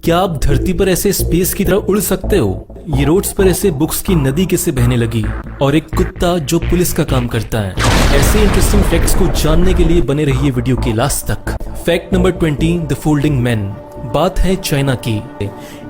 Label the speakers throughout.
Speaker 1: क्या आप धरती पर ऐसे स्पेस की तरह उड़ सकते हो? ये रोड्स पर ऐसे बुक्स की नदी कैसे बहने लगी? और एक कुत्ता जो पुलिस का काम करता है। ऐसे इंटरेस्टिंग फैक्ट्स को जानने के लिए बने रहिए वीडियो के लास्ट तक। Fact number 20, the folding man. बात है चाइना की।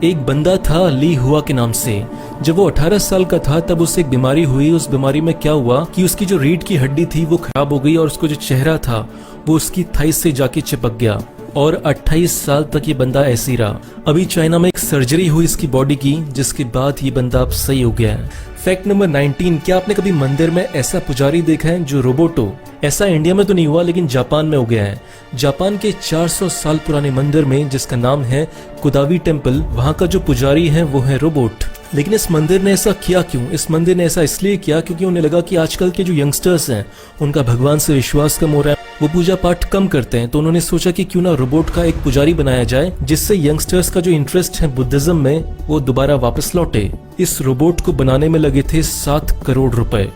Speaker 1: एक बंदा था ली हुआ के नाम से। जब वो 18 साल का था तब उसे एक बीमारी हुई। उस बीमारी में क्या हुआ कि उसकी जो रीढ़ की हड्डी थी वो खराब हो गई और उसको जो चेहरा था वो उसकी थाइस से जाके चिपक गया और 28 साल तक ये बंदा ऐसे ही रहा। अभी चाइना में एक सर्जरी हुई इसकी बॉडी की, जिसके बाद ये बंदा अब सही हो गया है। फैक्ट नंबर 19, क्या आपने कभी मंदिर में ऐसा पुजारी देखा है जो रोबोट हो? ऐसा इंडिया में तो नहीं हुआ लेकिन जापान में हो गया है। जापान के 400 साल पुराने मंदिर में, जिसका नाम है कुदावी टेम्पल, वहाँ का जो पुजारी है वो है रोबोट। लेकिन इस मंदिर ने ऐसा किया क्यों? इस मंदिर ने ऐसा इसलिए किया क्योंकि उन्हें लगा कि आजकल के जो यंगस्टर्स हैं उनका भगवान से विश्वास कम हो रहा है, वो पूजा पाठ कम करते हैं। तो उन्होंने सोचा कि क्यों ना रोबोट का एक पुजारी बनाया जाए, जिससे यंगस्टर्स का जो इंटरेस्ट है बुद्धिज्म में वो दोबारा वापस लौटे। इस रोबोट को बनाने में लगे थे 7 करोड़ रुपए।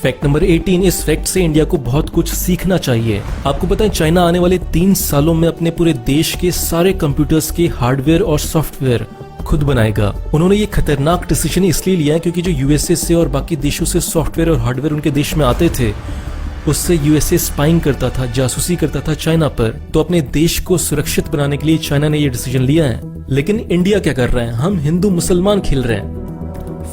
Speaker 1: फैक्ट नंबर 18, इस फैक्ट से इंडिया को बहुत कुछ सीखना चाहिए। आपको पता है चाइना आने वाले 3 सालों में अपने पूरे देश के सारे कंप्यूटर्स के हार्डवेयर और सॉफ्टवेयर खुद बनाएगा। उन्होंने ये खतरनाक डिसीजन इसलिए लिया है क्योंकि जो यूएसए से और बाकी देशों से सॉफ्टवेयर और हार्डवेयर उनके देश में आते थे, उससे यूएसए स्पाइंग करता था, जासूसी करता था चाइना पर। तो अपने देश को सुरक्षित बनाने के लिए चाइना ने ये डिसीजन लिया है। लेकिन इंडिया क्या कर रहा है? हम हिंदू मुसलमान खेल रहे हैं।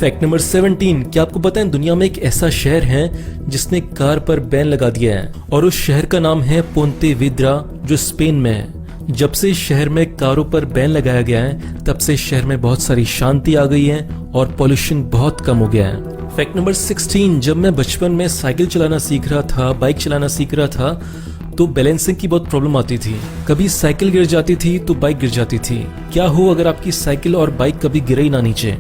Speaker 1: फैक्ट नंबर 17, क्या आपको पता है दुनिया में एक ऐसा शहर है जिसने कार पर बैन लगा दिया है और उस शहर का नाम है पोंतेवेद्रा, जो स्पेन में है। जब से शहर में कारों पर बैन लगाया गया है तब से शहर में बहुत सारी शांति आ गई है और पॉल्यूशन बहुत कम हो गया है। फैक्ट नंबर 16, जब मैं बचपन में साइकिल चलाना सीख रहा था, बाइक चलाना सीख रहा था, तो बैलेंसिंग की बहुत प्रॉब्लम आती थी। कभी साइकिल गिर जाती थी तो बाइक गिर जाती थी। क्या हो अगर आपकी साइकिल और बाइक कभी गिरे ही ना नीचे?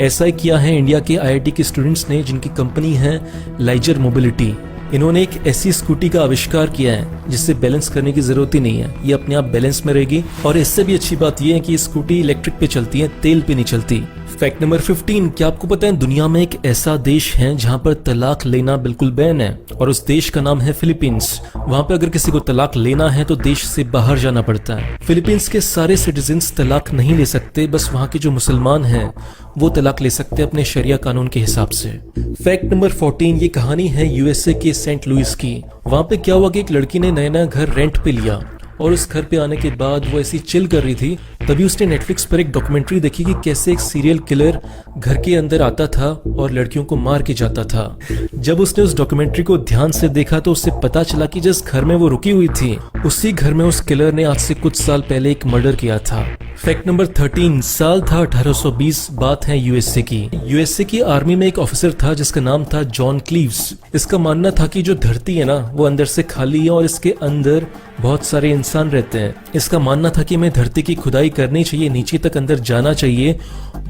Speaker 1: ऐसा ही किया है इंडिया के आईआईटी के स्टूडेंट्स ने, जिनकी कंपनी है लाइजर मोबिलिटी। इन्होंने एक ऐसी स्कूटी का आविष्कार किया है जिससे बैलेंस करने की जरूरत ही नहीं है, ये अपने आप बैलेंस में रहेगी। और इससे भी अच्छी बात यह है कि ये स्कूटी इलेक्ट्रिक पे चलती है, तेल पे नहीं चलती। फैक्ट नंबर 15, क्या आपको पता है दुनिया में एक ऐसा देश है जहां पर तलाक लेना बिल्कुल बैन है, और उस देश का नाम है फिलीपींस। वहां पे अगर किसी को तलाक लेना है तो देश से बाहर जाना पड़ता है। फिलीपींस के सारे सिटीजन्स तलाक नहीं ले सकते, बस वहां के जो मुसलमान हैं वो तलाक ले सकते हैं अपने शरिया कानून के हिसाब से। फैक्ट नंबर 14, ये कहानी है यूएसए के सेंट लुइस की। वहां पे क्या हुआ कि एक लड़की ने नया घर रेंट पे लिया और उस घर पे आने के बाद वो ऐसी चिल कर रही थी, तभी उसने नेटफ्लिक्स पर एक डॉक्यूमेंट्री देखी कि कैसे एक सीरियल किलर घर के अंदर आता था और लड़कियों को मार के जाता था। जब उसने उस डॉक्यूमेंट्री को ध्यान से देखा तो उससे पता चला कि जिस घर में वो रुकी हुई थी उसी घर में उस किलर ने आज से कुछ साल पहले एक मर्डर किया था। फैक्ट नंबर 13, साल था 1820। बात है यूएसए की। यूएसए की आर्मी में एक ऑफिसर था जिसका नाम था जॉन क्लीव्स। इसका मानना था कि जो धरती है ना वो अंदर से खाली है और इसके अंदर बहुत सारे इंसान रहते हैं। इसका मानना था कि हमें धरती की खुदाई करनी चाहिए, नीचे तक अंदर जाना चाहिए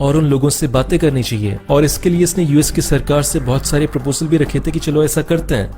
Speaker 1: और उन लोगों से बातें करनी चाहिए। और इसके लिए इसने यूएस की सरकार से बहुत सारे प्रपोजल भी रखे थे कि चलो ऐसा करते हैं।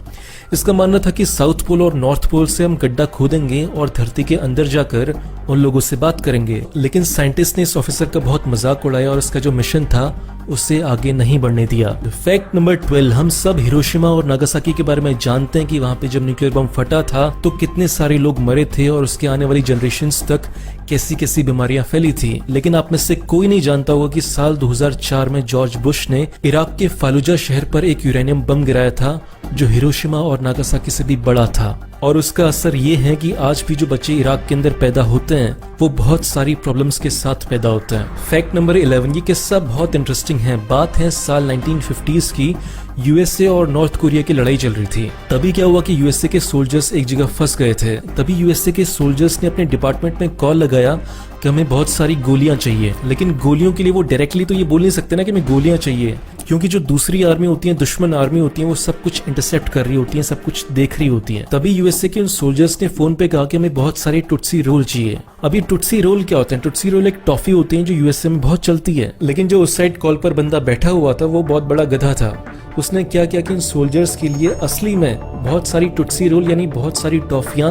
Speaker 1: इसका मानना था कि साउथ पोल और नॉर्थ पोल से हम गड्ढा खोदेंगे और धरती के अंदर जाकर उन लोगों से बात करेंगे। लेकिन साइंटिस्ट ने इस ऑफिसर का बहुत मजाक उड़ाया और इसका जो मिशन था उसे आगे नहीं बढ़ने दिया। फैक्ट नंबर 12, हम सब हिरोशिमा और नागासाकी के बारे में जानते हैं कि वहां पे जब न्यूक्लियर बम फटा था तो कितने सारे लोग मरे थे और उसके आने वाली जनरेशन्स तक कैसी कैसी बीमारियां फैली थी। लेकिन आप में से कोई नहीं जानता होगा कि साल 2004 में जॉर्ज बुश ने इराक के फालुजा शहर पर एक यूरेनियम बम गिराया था जो हिरोशिमा और नागासाकी से भी बड़ा था। और उसका असर ये है कि आज भी जो बच्चे इराक के अंदर पैदा होते हैं वो बहुत सारी प्रॉब्लम्स के साथ पैदा होते हैं। फैक्ट नंबर 11, ये किस्सा बहुत इंटरेस्टिंग है। बात है साल 1950s की। यूएसए और नॉर्थ कोरिया की लड़ाई चल रही थी। तभी क्या हुआ कि यूएसए के सोल्जर्स एक जगह फंस गए थे। तभी यूएसए के सोल्जर्स ने अपने डिपार्टमेंट में कॉल लगाया कि हमें बहुत सारी गोलियां चाहिए। लेकिन गोलियों के लिए वो डायरेक्टली तो ये बोल नहीं सकते ना कि हमें गोलियां चाहिए, क्योंकि जो दूसरी आर्मी होती है, दुश्मन आर्मी होती है, वो सब कुछ इंटरसेप्ट कर रही होती है, सब कुछ देख रही होती है। तभी यूएसए के उन सोल्जर्स ने फोन पे कहा कि हमें बहुत सारे टुट्सी रोल चाहिए। अभी टुट्सी रोल क्या होते हैं? टुट्सी रोल एक टॉफी होती है जो यूएसए में बहुत चलती है। लेकिन जो उस साइड कॉल पर बंदा बैठा हुआ था वो बहुत बड़ा गधा था। उसने क्या किया कि इन सोल्जर्स के लिए असली में बहुत सारी टुट्सी रोल यानी बहुत सारी टॉफियां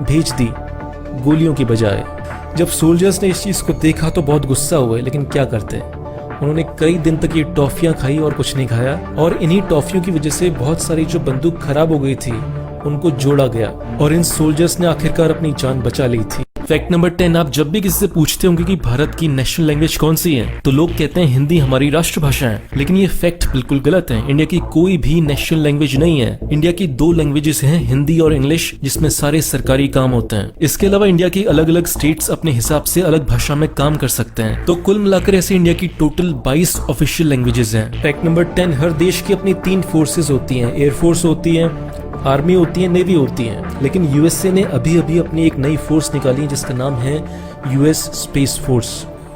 Speaker 1: भेज दी गोलियों की बजाय। जब सोल्जर्स ने इस चीज को देखा तो बहुत गुस्सा हुए, लेकिन क्या करते हैं, उन्होंने कई दिन तक ये टॉफियां खाई और कुछ नहीं खाया। और इन्हीं टॉफियों की वजह से बहुत सारी जो बंदूक खराब हो गई थी उनको जोड़ा गया और इन सोल्जर्स ने आखिरकार अपनी जान बचा ली थी। फैक्ट नंबर 10, आप जब भी किसी से पूछते होंगे कि भारत की नेशनल लैंग्वेज कौन सी है तो लोग कहते हैं हिंदी हमारी राष्ट्रभाषा है, लेकिन ये फैक्ट बिल्कुल गलत है। इंडिया की कोई भी नेशनल लैंग्वेज नहीं है। इंडिया की 2 लैंग्वेजेस हैं, हिंदी और इंग्लिश, जिसमें सारे सरकारी काम होते हैं। इसके अलावा इंडिया की अलग अलग स्टेट्स अपने हिसाब से अलग भाषा में काम कर सकते हैं। तो कुल मिलाकर ऐसे इंडिया की टोटल 22 ऑफिशियल लैंग्वेजेस हैं। फैक्ट नंबर 10, हर देश की अपनी 3 फोर्सेस होती हैं, एयरफोर्स होती है, आर्मी होती है, नेवी होती है। लेकिन यूएसए ने अभी अभी अपनी एक नई फोर्स निकाली है जिसका नाम है यूएस स्पेस फोर्स।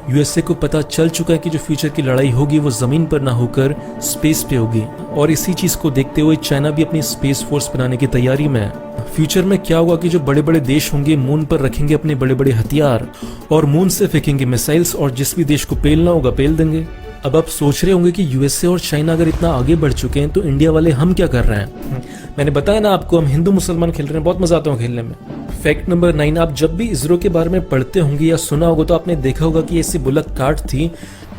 Speaker 1: यूएसए को पता चल चुका है कि जो फ्यूचर की लड़ाई होगी वो जमीन पर ना होकर स्पेस पे होगी, और इसी चीज को देखते हुए चाइना भी अपनी स्पेस फोर्स बनाने की तैयारी में है। फ्यूचर में क्या होगा कि जो बड़े बड़े देश होंगे मून पर रखेंगे अपने बड़े बड़े हथियार और मून से फेंकेंगे मिसाइल्स, और जिस भी देश को पेलना होगा पेल देंगे। अब आप सोच रहे होंगे कि यूएसए और चाइना अगर इतना आगे बढ़ चुके हैं तो इंडिया वाले हम क्या कर रहे हैं। मैंने बताया ना आपको, हम हिंदू मुसलमान खेल रहे हैं, बहुत मजा आता है खेलने में। फैक्ट नंबर 9, आप जब भी इसरो के बारे में पढ़ते होंगे या सुना होगा तो आपने देखा होगा कि ऐसी बुलक कार्ट थी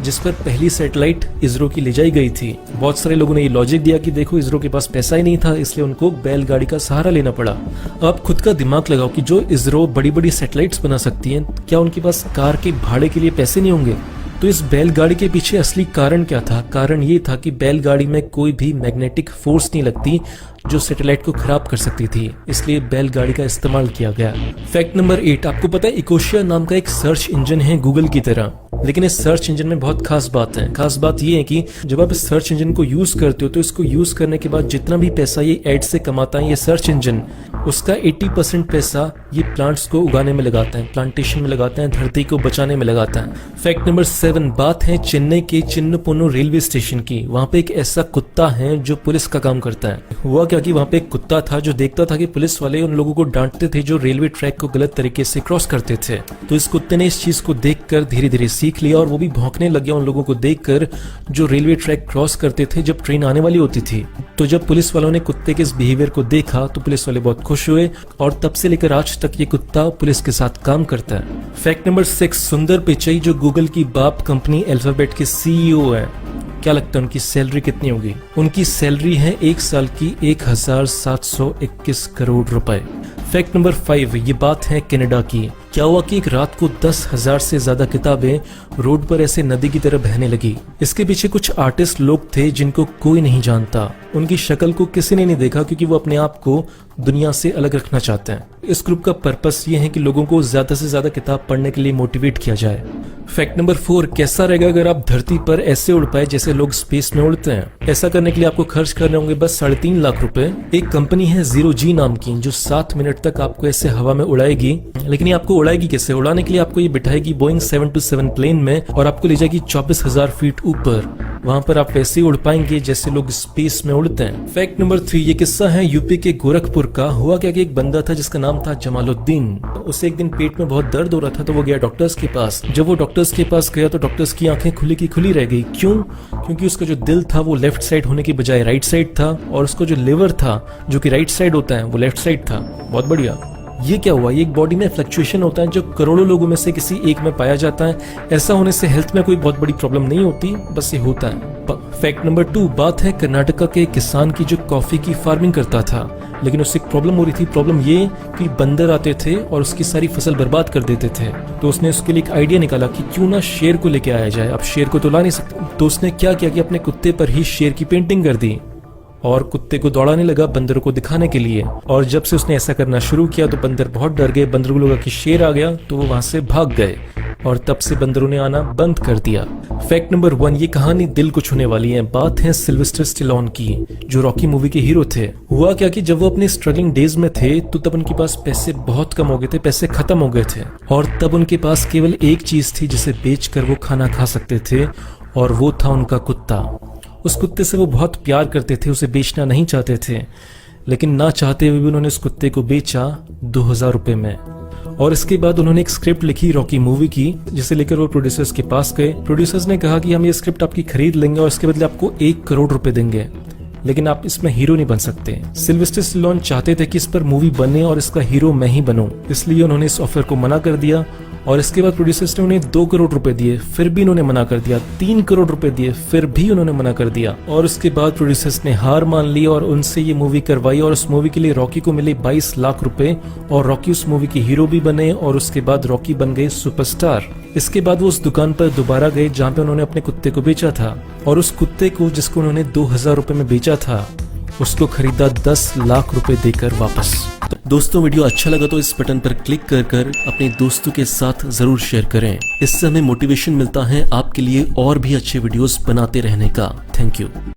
Speaker 1: जिस पर पहली सैटेलाइट इसरो की ले जाई गई थी। बहुत सारे लोगों ने ये लॉजिक दिया कि देखो इसरो के पास पैसा ही नहीं था इसलिए उनको बैलगाड़ी का सहारा लेना पड़ा। आप खुद का दिमाग लगाओ कि जो इसरो बड़ी बड़ी सैटेलाइट्स बना सकती है, क्या उनके पास कार के भाड़े के लिए पैसे नहीं होंगे? तो इस बैलगाड़ी के पीछे असली कारण क्या था? कारण ये था कि बैलगाड़ी में कोई भी मैग्नेटिक फोर्स नहीं लगती जो सैटेलाइट को खराब कर सकती थी, इसलिए बैलगाड़ी का इस्तेमाल किया गया। फैक्ट नंबर 8, आपको पता है इकोशिया नाम का एक सर्च इंजन है गूगल की तरह, लेकिन इस सर्च इंजन में बहुत खास बात है। खास बात ये है कि जब आप इस सर्च इंजन को यूज करते हो तो इसको यूज करने के बाद जितना भी पैसा ये एड से कमाता है ये सर्च इंजन, उसका 80% पैसा ये प्लांट्स को उगाने में लगाता है, प्लांटेशन में लगाता है, धरती को बचाने में लगाता है। फैक्ट नंबर 7, बात है चेन्नई के चिन्नपोनो रेलवे स्टेशन की। वहां पे एक ऐसा कुत्ता है जो पुलिस का काम करता है। हुआ क्या कि वहां पे एक कुत्ता था जो देखता था कि पुलिस वाले उन लोगों को डांटते थे जो रेलवे ट्रैक को गलत तरीके से क्रॉस करते थे। तो इस कुत्ते ने इस चीज को देखकर धीरे धीरे सीख लिया और वो भी भौंकने लग गया उन लोगों को देखकर जो रेलवे ट्रैक क्रॉस करते थे जब ट्रेन आने वाली होती थी। तो जब पुलिस वालों ने कुत्ते के इस बिहेवियर को देखा तो पुलिस वाले बहुत खुश हुए और तब से लेकर आज तक ये कुत्ता पुलिस के साथ काम करता है। फैक्ट नंबर 6, सुंदर पिचाई जो गूगल की बाप कंपनी अल्फाबेट के सीईओ है, क्या लगता है उनकी सैलरी कितनी होगी? उनकी सैलरी है 1 साल की 1721 करोड़ रुपए। फैक्ट नंबर 5, ये बात है कनाडा की। क्या हुआ कि एक रात को 10,000 से ज्यादा किताबें रोड पर ऐसे नदी की तरह बहने लगी। इसके पीछे कुछ आर्टिस्ट लोग थे जिनको कोई नहीं जानता, उनकी शक्ल को किसी ने नहीं देखा क्योंकि वो अपने आप को दुनिया से अलग रखना चाहते हैं। इस ग्रुप का पर्पस ये है कि लोगों को ज्यादा से ज्यादा किताब पढ़ने के लिए मोटिवेट किया जाए। फैक्ट नंबर 4, कैसा रहेगा अगर आप धरती पर ऐसे उड़ पाए जैसे लोग स्पेस में उड़ते हैं? ऐसा करने के लिए आपको खर्च करने होंगे बस 3.5 लाख रुपए। एक कंपनी है जीरो जी नाम की जो 7 मिनट तक आपको ऐसे हवा में उड़ाएगी, लेकिन ये आपको उड़ाएगी कैसे? उड़ाने के लिए आपको ये बिठाएगी बोइंग 727 प्लेन में और आपको ले जाएगी 24,000 फीट ऊपर। वहां पर आप वैसे ही उड़ पाएंगे जैसे लोग स्पेस में उड़ते हैं। फैक्ट नंबर 3, ये किस्सा है यूपी के गोरखपुर का। हुआ क्या कि एक बंदा था जिसका नाम था जमालुद्दीन। उसे एक दिन पेट में बहुत दर्द हो रहा था तो वो गया डॉक्टर्स के पास। जब वो डॉक्टर्स के पास गया तो डॉक्टर्स की आंखें खुली की खुली रह गई। क्यों? क्योंकि उसका जो दिल था वो लेफ्ट साइड होने की बजाय राइट साइड था और उसका जो लिवर था जो कि राइट साइड होता है वो लेफ्ट साइड था। बहुत बढ़िया। ये क्या हुआ? ये एक बॉडी में फ्लक्चुएशन होता है जो करोड़ों लोगों में से किसी एक में पाया जाता है। ऐसा होने से हेल्थ में कोई बहुत बड़ी प्रॉब्लम नहीं होती, बस ये होता है। फैक्ट नंबर 2, बात है कर्नाटका के किसान की जो कॉफी की फार्मिंग करता था, लेकिन उससे एक प्रॉब्लम हो रही थी। प्रॉब्लम ये कि बंदर आते थे और उसकी सारी फसल बर्बाद कर देते थे। तो उसने उसके लिए एक आइडिया निकाला कि क्यों ना शेर को लेके आया जाए। अब शेर को तो ला नहीं सकते, तो उसने क्या किया कि अपने कुत्ते पर ही शेर की पेंटिंग कर दी और कुत्ते को दौड़ाने लगा बंदरों को दिखाने के लिए। और जब से उसने ऐसा करना शुरू किया तो बंदर बहुत डर गए। बंदरों को लगा कि शेर आ गया तो वो वहां से भाग गए और तब से बंदरों ने आना बंद कर दिया। फैक्ट नंबर 1, ये कहानी दिल को छूने वाली है। बात है सिल्वेस्टर स्टेलोन की जो रॉकी मूवी के हीरो थे। हुआ क्या कि जब वो अपने स्ट्रगलिंग डेज में थे तो तब उनके पास पैसे बहुत कम हो गए थे, पैसे खत्म हो गए थे और तब उनके पास केवल एक चीज थी जिसे बेचकर वो खाना खा सकते थे और वो था उनका कुत्ता। उस कुत्ते से वो बहुत प्यार करते थे, उसे बेचना नहीं चाहते थे, लेकिन ना चाहते हुए भी उन्होंने उस कुत्ते को बेचा 2000 रुपए में। और इसके बाद उन्होंने एक स्क्रिप्ट लिखी रॉकी मूवी की जिसे लेकर वो प्रोड्यूसर्स के पास गए। प्रोड्यूसर्स ने कहा कि हम ये स्क्रिप्ट आपकी खरीद लेंगे और इसके बदले आपको 1 करोड़ रुपए देंगे, लेकिन आप इसमें हीरो नहीं बन सकते। सिल्वेस्टर स्टेलोन चाहते थे कि इस पर मूवी बने और इसका हीरो मैं ही बनूं, इसलिए उन्होंने इस ऑफर को मना कर दिया और इसके बाद प्रोड्यूसर्स ने उन्हें 2 करोड़ रुपए दिए, फिर भी उन्होंने मना कर दिया। 3 करोड़ रुपए दिए, फिर भी उन्होंने मना कर दिया। और उसके बाद प्रोड्यूसर्स ने हार मान ली और उनसे ये मूवी करवाई और उस मूवी के लिए रॉकी को मिले 22 लाख रुपए और रॉकी उस मूवी की हीरो भी बने और उसके बाद रॉकी बन गए सुपरस्टार। इसके बाद वो उस दुकान पर दोबारा गए जहाँ पे उन्होंने अपने कुत्ते को बेचा था और उस कुत्ते को जिसको उन्होंने 2000 रुपए में बेचा था उसको खरीदा 10 लाख रुपए देकर वापस। तो दोस्तों वीडियो अच्छा लगा तो इस बटन पर क्लिक कर कर अपने दोस्तों के साथ जरूर शेयर करें। इससे हमें मोटिवेशन मिलता है आपके लिए और भी अच्छे वीडियोस बनाते रहने का। Thank you.